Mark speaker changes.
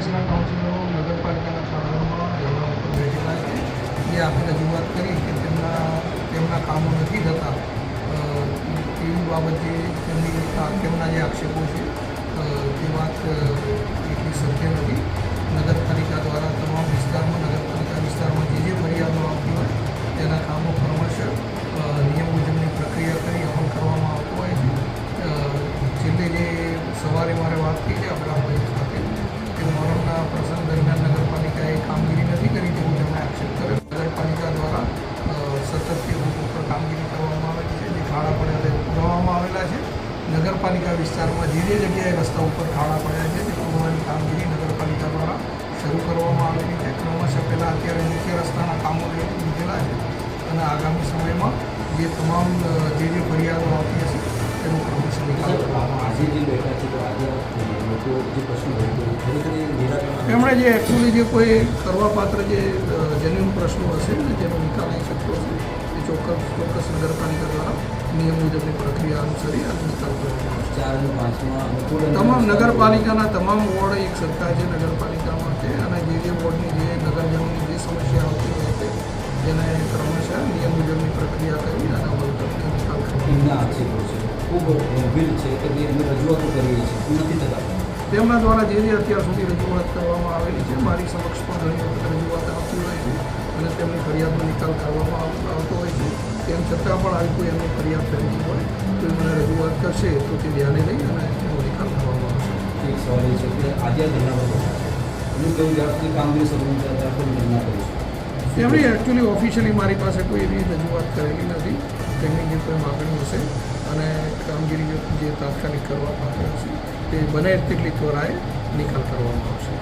Speaker 1: કોંગ્રેસના કાઉન્સિલરો નગરપાલિકાના શાળાઓમાં ધરણા ઉપર બેઠેલા છે. જે આપણે રજૂઆત કરી કે તેમના કામો નથી થતા તેવી બાબતે તેમના જે આક્ષેપો છે તે વાત એટલી સત્ય નથી. નગરપાલિકા દ્વારા તમામ નગરપાલિકા વિસ્તારમાં જે ફરિયાદો આવતી હોય તેના કામો ક્રમશઃ નિયમ મુજબની પ્રક્રિયા કરી અમલ કરવામાં આવતો હોય છે. છેલ્લે જે સવારે મારે વાત થઈ છે આપણા ભાઈ સાથે કે મરણના પ્રસંગ દરમિયાન નગરપાલિકાએ કામગીરી નથી કરી તેવું તેમણે આક્ષેપ કર્યો. નગરપાલિકા દ્વારા સતત તે ઉપર કામગીરી કરવામાં આવેલી છે. જે ખાડા પડ્યા તે પુરાવવામાં આવેલા છે. નગરપાલિકા વિસ્તારમાં જે જગ્યાએ રસ્તા ઉપર ખાડા પડ્યા છે તે પૂરવાની કામગીરી નગરપાલિકા દ્વારા શરૂ કરવામાં આવેલી છે. ક્રમશઃ પહેલાં અત્યારે મુખ્ય રસ્તાના કામો લીધેલા છે અને આગામી સમયમાં જે તમામ જે ફરિયાદો આવતી હશે તેનો ક્રમશઃ નિકાલ કરવામાં
Speaker 2: આજે જે બેઠા છે તો આજે લોકો જે પ્રશ્નો
Speaker 1: એમણે જે એકચ્યુઅલી જે કોઈ કરવાપાત્ર જે જેન્યુન પ્રશ્નો હશે ને જેનો નિકાલ આવી શકતો હશે એ ચોક્કસ નગરપાલિકા દ્વારા નિયમ મુજબની પ્રક્રિયા અનુસરી અને નિકાલ કરવામાં આવશે.
Speaker 2: 4 અને 5માં
Speaker 1: તમામ નગરપાલિકાના તમામ વોર્ડ એક સરકાર છે નગરપાલિકામાં છે અને જે વોર્ડની જે નગરજનોની જે સમસ્યા આવતી હોય છે તેને ક્રમશઃ નિયમ મુજબની પ્રક્રિયા કરી અને અમલ કરીને નિકાલ
Speaker 2: એમના આક્ષેપો છે ખૂબ ગંભીર છે કે જે અમે રજૂઆતો કરીએ છીએ નથી થતા.
Speaker 1: તેમના દ્વારા જે અત્યાર સુધી રજૂઆત કરવામાં આવેલી છે મારી સમક્ષ પણ ઘણી વખત રજૂઆત આવતી હોય છે અને તેમની ફરિયાદનો નિકાલ કરવામાં આવતો હોય છે. તેમ છતાં પણ આવી કોઈ એમની ફરિયાદ થયેલી હોય તો એ મને રજૂઆત કરશે તો તે ધ્યાને લઈ અને એનો નિકાલ કરવામાં આવશે.
Speaker 2: એક સવાલ એ છે કે આજે ધરણા પર હું કહ્યું જ્યાં સુધી કામગીરી શરૂ નથી ત્યાં સુધી ધરણા કરીશું.
Speaker 1: તેમણે એકચ્યુઅલી ઓફિશિયલી મારી પાસે કોઈ એવી રજૂઆત કરેલી નથી. તેમની જે કોઈ માગણી હશે અને કામગીરી જે તાત્કાલિક કરવા માટે હશે તે બને તેટલી ત્વરાએ નિકાલ કરવામાં આવશે.